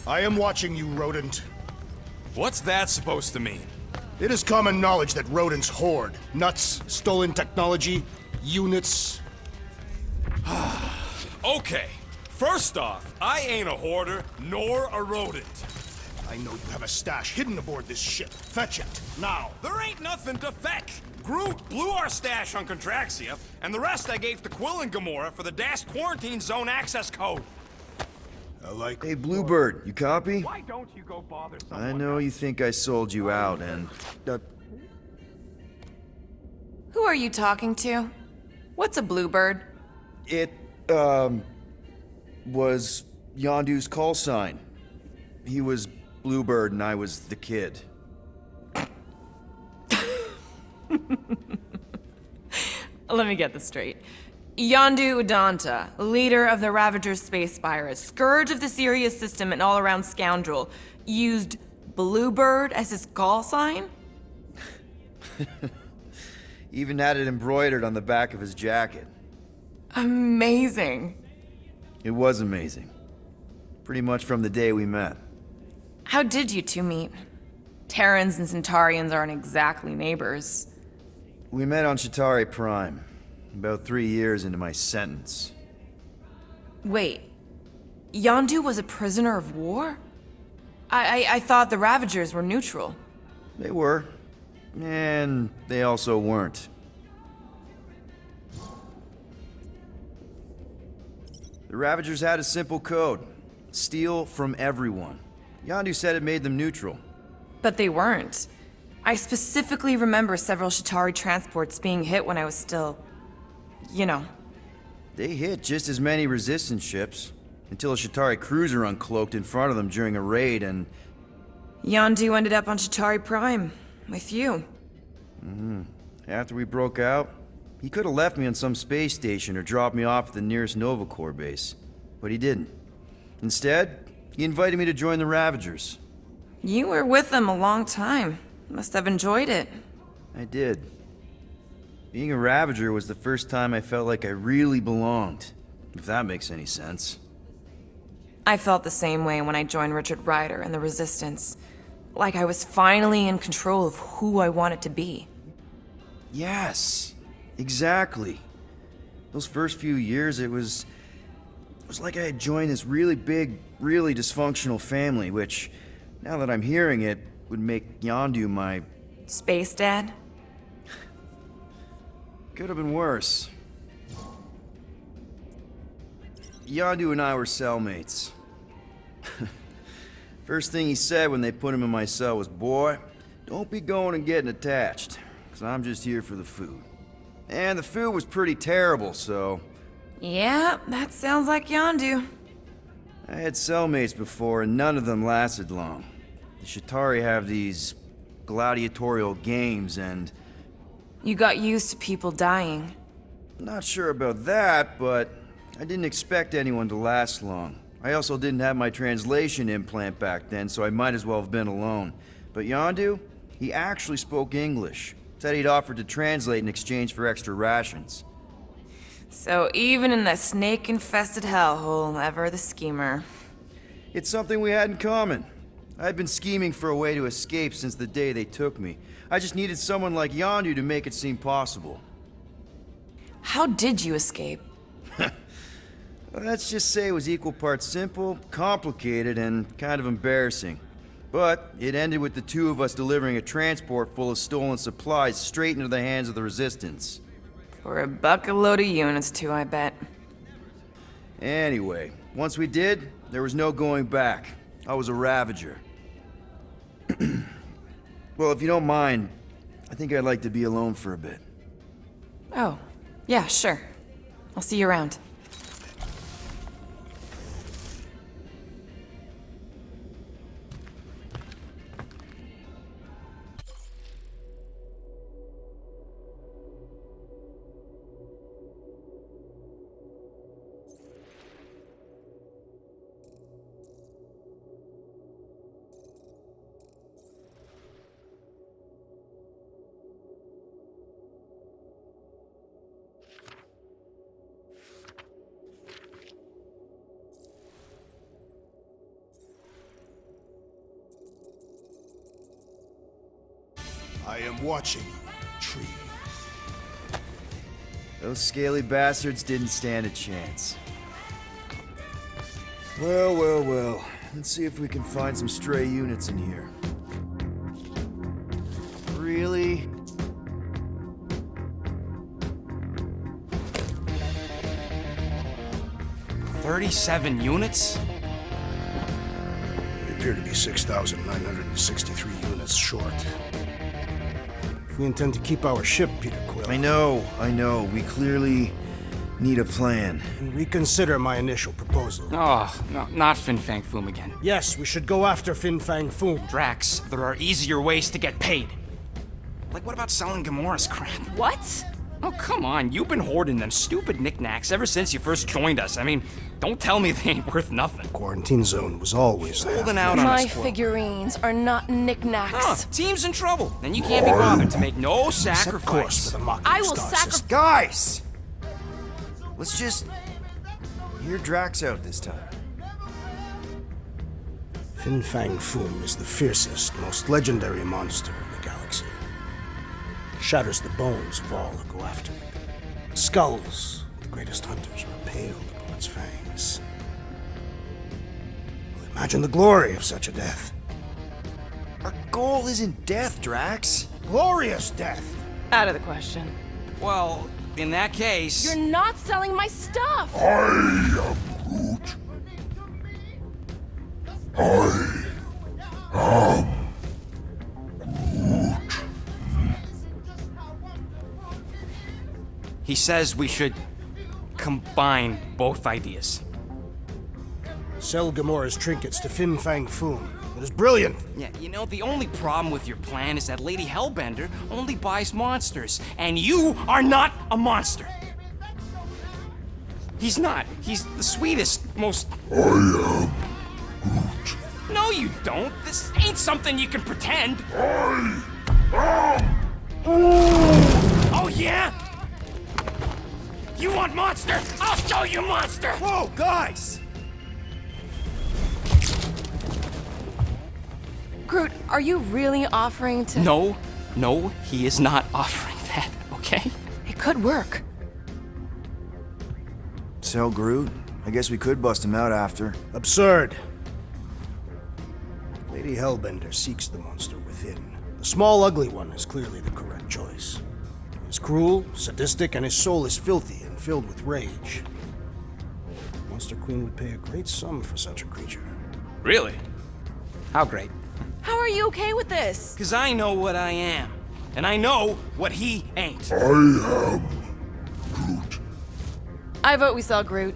I am watching you, rodent. What's that supposed to mean? It is common knowledge that rodents hoard nuts, stolen technology, units. Okay, first off, I ain't a hoarder, nor a rodent. I know you have a stash hidden aboard this ship. Fetch it, now. There ain't nothing to fetch. Groot blew our stash on Contraxia, and the rest I gave to Quill and Gamora for the dash quarantine zone access code. I like... Hey, Bluebird, you copy? Why don't you go bother someone I know you think I sold you out, and... Who are you talking to? What's a bluebird? It, was Yondu's call sign. He was Bluebird and I was the kid. Let me get this straight. Yondu Udanta, leader of the Ravagers space virus, scourge of the Sirius system and all-around scoundrel, used Bluebird as his call sign? Even had it embroidered on the back of his jacket. Amazing. It was amazing. Pretty much from the day we met. How did you two meet? Terrans and Centaurians aren't exactly neighbors. We met on Chitauri Prime, about 3 years into my sentence. Wait, Yondu was a prisoner of war? I thought the Ravagers were neutral. They were. And they also weren't. The Ravagers had a simple code. Steal from everyone. Yondu said it made them neutral. But they weren't. I specifically remember several Chitauri transports being hit when I was still... you know. They hit just as many resistance ships, until a Chitauri cruiser uncloaked in front of them during a raid and... Yondu ended up on Chitauri Prime, with you. After we broke out, he could have left me on some space station or dropped me off at the nearest Nova Corps base. But he didn't. Instead, he invited me to join the Ravagers. You were with them a long time. Must have enjoyed it. I did. Being a Ravager was the first time I felt like I really belonged, if that makes any sense. I felt the same way when I joined Richard Rider and the Resistance. Like I was finally in control of who I wanted to be. Yes, exactly. Those first few years, it was like I had joined this really big, really dysfunctional family, which, now that I'm hearing it, would make Yondu my... Space Dad? Could have been worse. Yondu and I were cellmates. First thing he said when they put him in my cell was, "Boy, don't be going and getting attached, because I'm just here for the food." And the food was pretty terrible, so... Yeah, that sounds like Yondu. I had cellmates before, and none of them lasted long. The Chitauri have these gladiatorial games, and... You got used to people dying. Not sure about that, but I didn't expect anyone to last long. I also didn't have my translation implant back then, so I might as well have been alone. But Yondu, he actually spoke English. Said he'd offered to translate in exchange for extra rations. So even in that snake-infested hellhole, ever the schemer. It's something we had in common. I'd been scheming for a way to escape since the day they took me. I just needed someone like Yondu to make it seem possible. How did you escape? Let's just say it was equal parts simple, complicated, and kind of embarrassing. But it ended with the two of us delivering a transport full of stolen supplies straight into the hands of the Resistance. For a bucket load of units too, I bet. Anyway, once we did, there was no going back. I was a Ravager. Well, if you don't mind, I think I'd like to be alone for a bit. Oh, yeah, sure. I'll see you around. I am watching you, tree. Those scaly bastards didn't stand a chance. Well, well, well. Let's see if we can find some stray units in here. Really? $37 units? We appear to be 6,963 units short. If we intend to keep our ship, Peter Quill, I know. We clearly need a plan. and reconsider my initial proposal. Oh, no, not Fin Fang Foom again. Yes, we should go after Fin Fang Foom. Drax, there are easier ways to get paid. Like, what about selling Gamora's crap? What? Oh, come on. You've been hoarding them stupid knickknacks ever since you first joined us. I mean, don't tell me they ain't worth nothing. Quarantine zone was always there. Holding out on My us, Quill. figurines are not knickknacks. Huh, team's in trouble, and you can't be bothered to make no Set course sacrifice. for the mocking I will star sacrifice. system. Guys! Let's just hear Drax out this time. Fin Fang Foom is the fiercest, most legendary monster in the galaxy. Shatters the bones of all who go after it. Skulls, the greatest hunters, are impaled upon its fangs. Well, imagine the glory of such a death. Our goal isn't death, Drax. Glorious death! Out of the question. Well, in that case... You're not selling my stuff! He says we should combine both ideas. Sell Gamora's trinkets to Fin Fang Foom. It is brilliant! Yeah, you know, the only problem with your plan is that Lady Hellbender only buys monsters, and you are not a monster. He's not. He's the sweetest, most... I am Groot. No, you don't. This ain't something you can pretend. Oh, yeah? You want monster? I'll show you monster! Whoa, guys! Groot, are you really offering to... No, he is not offering that, okay? It could work. Sell Groot? I guess we could bust him out after. Absurd. Lady Hellbender seeks the monster within. The small, ugly one is clearly the correct choice. He is cruel, sadistic, and his soul is filthy and filled with rage. Monster Queen would pay a great sum for such a creature. Really? How great? How are you okay with this? Because I know what I am. And I know what he ain't. I vote we sell Groot.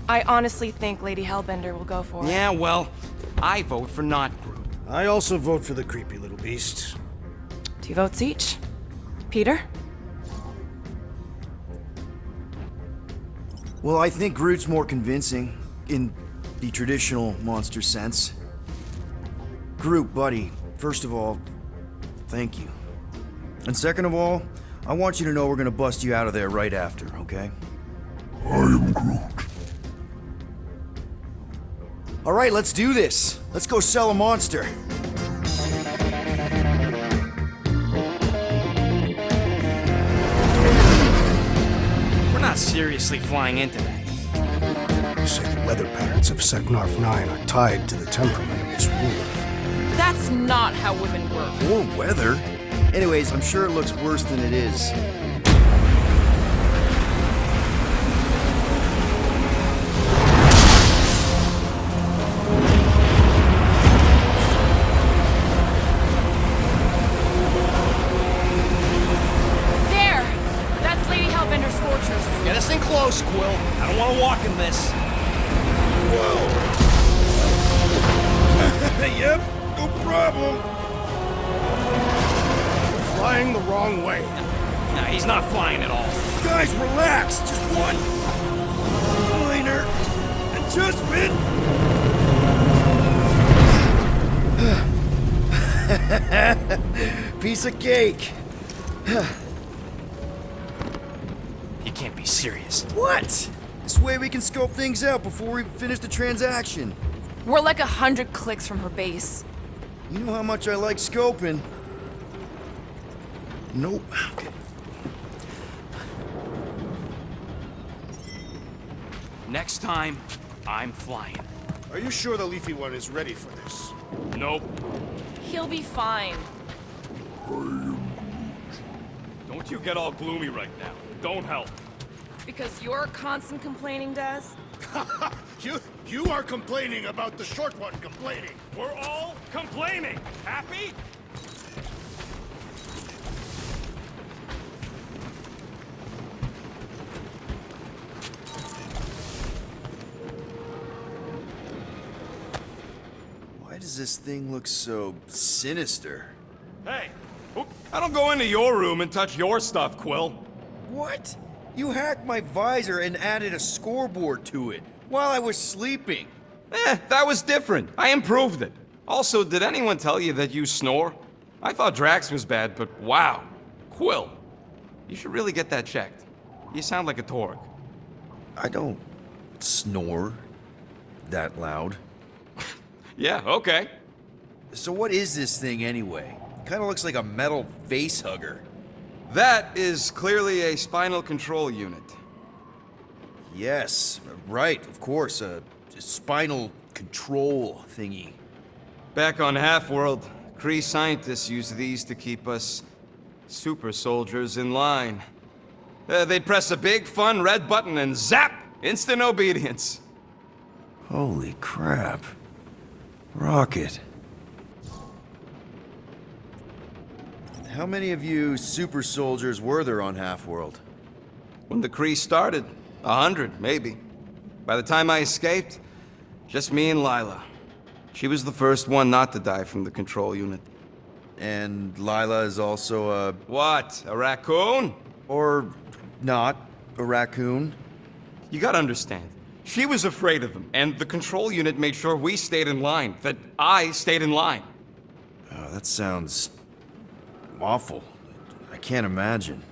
I honestly think Lady Hellbender will go for it. Yeah, well, I vote for not Groot. I also vote for the creepy little beast. 2 votes each. Peter? Well, I think Groot's more convincing, in the traditional monster sense. Groot, buddy, first of all, thank you. And second of all, I want you to know we're gonna bust you out of there right after, okay? I am Groot. All right, let's do this. Let's go sell a monster. We're not seriously flying into that. They say the weather patterns of Seknarf 9 are tied to the temperament of its ruler. That's not how women work. Or weather. Anyways, I'm sure it looks worse than it is. There! That's Lady Hellbender's fortress. Get us in close, Quill. I don't want to walk in this. Yep, no problem. We're flying the wrong way. Nah, he's not flying at all. Guys, relax. Just one minor adjustment. Piece of cake. You can't be serious. What? This way we can scope things out before we finish the transaction. We're like 100 clicks from her base. You know how much I like scoping. Nope. Okay. Next time, I'm flying. Are you sure the leafy one is ready for this? Nope. He'll be fine. Don't you get all gloomy right now. Don't help. Because you're constant complaining, Des? You are complaining about the short one complaining. We're all complaining. Happy? Why does this thing look so sinister? Hey, I don't go into your room and touch your stuff, Quill. What? You hacked my visor and added a scoreboard to it while I was sleeping. That was different. I improved it. Also, did anyone tell you that you snore? I thought Drax was bad, but wow. Quill, you should really get that checked. You sound like a Torg. I don't snore that loud. Yeah, okay. So what is this thing anyway? Kind of looks like a metal face hugger. That is clearly a spinal control unit. Yes, right, of course, a spinal control thingy. Back on Half-World, Kree scientists use these to keep us super soldiers in line. They'd press a big, fun red button and zap! Instant obedience. Holy crap. Rocket. How many of you super soldiers were there on Half-World? When the Kree started, 100, maybe. By the time I escaped, just me and Lila. She was the first one not to die from the control unit. And Lila is also a... What, a raccoon? or not, a raccoon? You gotta understand. She was afraid of him, and the control unit made sure we stayed in line, that I stayed in line. Oh, that sounds... awful. I can't imagine.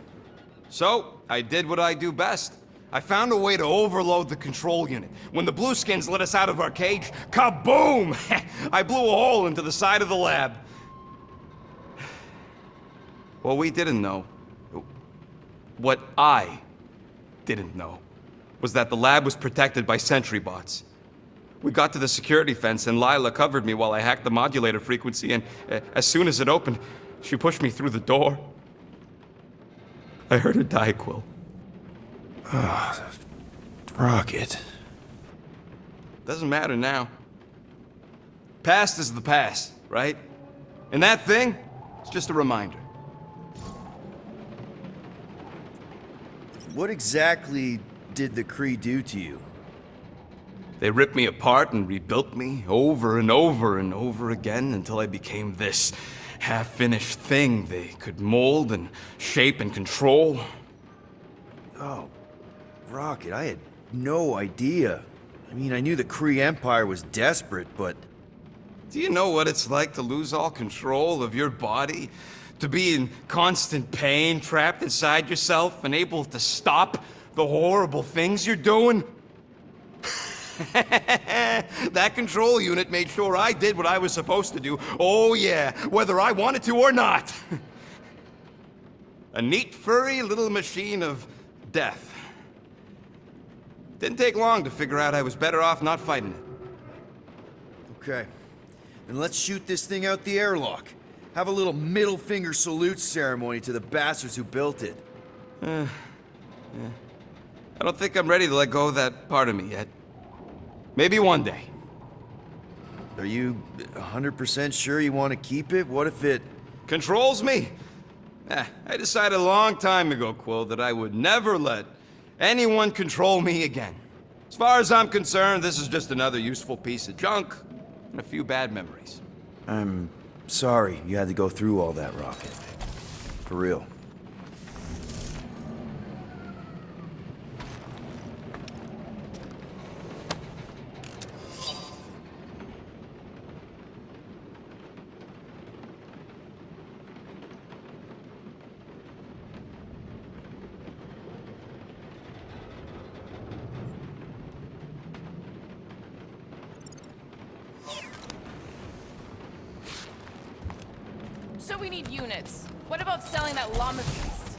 So, I did what I do best. I found a way to overload the control unit. When the Blueskins let us out of our cage, kaboom! I blew a hole into the side of the lab. What we didn't know, what I didn't know, was that the lab was protected by sentry bots. We got to the security fence and Lila covered me while I hacked the modulator frequency, and as soon as it opened, she pushed me through the door. I heard her die, Quill. Rocket. Doesn't matter now. Past is the past, right? And that thing, it's just a reminder. What exactly did the Kree do to you? They ripped me apart and rebuilt me over and over and over again until I became this half-finished thing they could mold and shape and control. Oh, Rocket, I had no idea. I mean, I knew the Kree Empire was desperate, but... Do you know what it's like to lose all control of your body? To be in constant pain, trapped inside yourself, unable to stop the horrible things you're doing? That control unit made sure I did what I was supposed to do. Oh yeah, whether I wanted to or not. A neat, furry little machine of death. Didn't take long to figure out I was better off not fighting it. Okay. Then let's shoot this thing out the airlock. Have a little middle finger salute ceremony to the bastards who built it. I don't think I'm ready to let go of that part of me yet. Maybe one day. Are you 100% sure you want to keep it? What if it... Controls me? I decided a long time ago, Quill, that I would never let anyone control me again. As far as I'm concerned, this is just another useful piece of junk and a few bad memories. I'm sorry you had to go through all that, Rocket. For real. So we need units. What about selling that llama beast?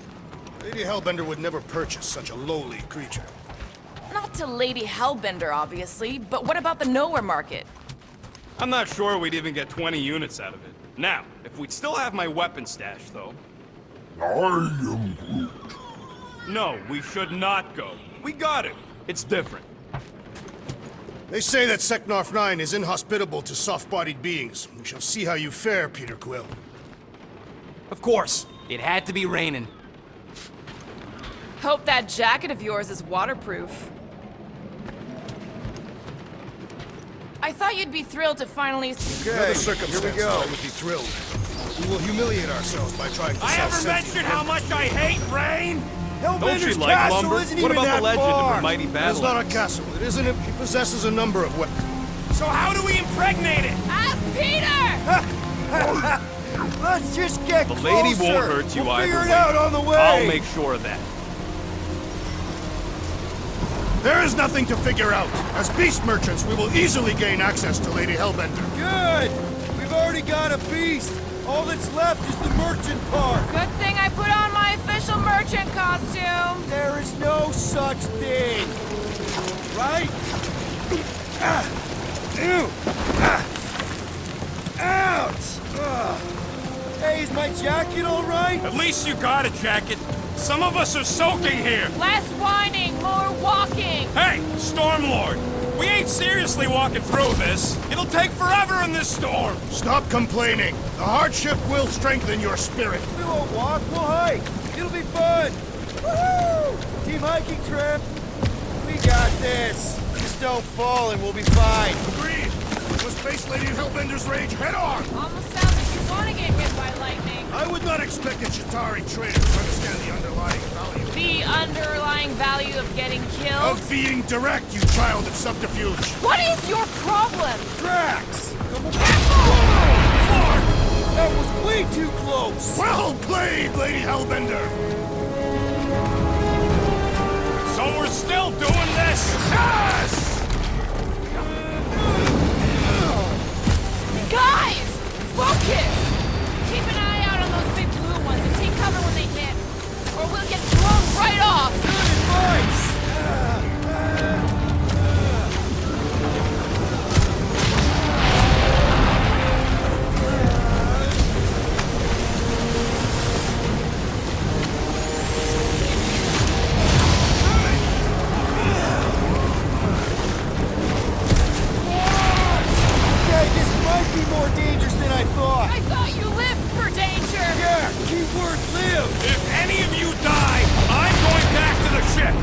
Lady Hellbender would never purchase such a lowly creature. Not to Lady Hellbender, obviously, but what about the nowhere market? I'm not sure we'd even get 20 units out of it. Now, if we'd still have my weapon stash, though... I am Groot. No, we should not go. We got it. It's different. They say that Seknarf 9 is inhospitable to soft-bodied beings. We shall see how you fare, Peter Quill. Of course. It had to be raining. Hope that jacket of yours is waterproof. I thought you'd be thrilled to finally... In other circumstances, I would be thrilled. We will humiliate ourselves by trying to I sell ever sentient mentioned how much I hate rain? Hellbender's Don't you like castle lumber? isn't What even about that the legend far. of her mighty It's battle? not a castle, it isn't it? She possesses a number of weapons. So how do we impregnate it? Ask Peter! Let's just get The closer. lady won't hurt you we'll either figure it way. out on the way. I'll make sure of that. There is nothing to figure out. As beast merchants, we will easily gain access to Lady Hellbender. Good. We've already got a beast. All that's left is the merchant part. Good thing I put on my official merchant costume. There is no such thing. Right? Ew. Ouch. Hey, is my jacket all right? At least you got a jacket. Some of us are soaking here. Less whining, more walking. Hey, Stormlord. We ain't seriously walking through this. It'll take forever in this storm. Stop complaining. The hardship will strengthen your spirit. We won't walk, we'll hike. It'll be fun. Woohoo! Team hiking trip. We got this. Just don't fall and we'll be fine. Agreed. Let's face Lady Hellbender's rage head on. Almost sounds like you want to get hit by lightning. I would not expect a Chitauri trader to understand the underlying value The underlying value of getting killed. of being direct, you child of subterfuge. What is your problem? Drax! Floor! That was way too close! Well played, Lady Hellbender. So we're still doing this? Yes! Guys, focus! Keep an eye out on those big blue ones and take cover when they hit, or we'll get thrown right off. Good advice! Okay, this might be more dangerous than I thought. I thought you lived for danger. Yeah, keyword live! If any of you die, I'm going back to the ship.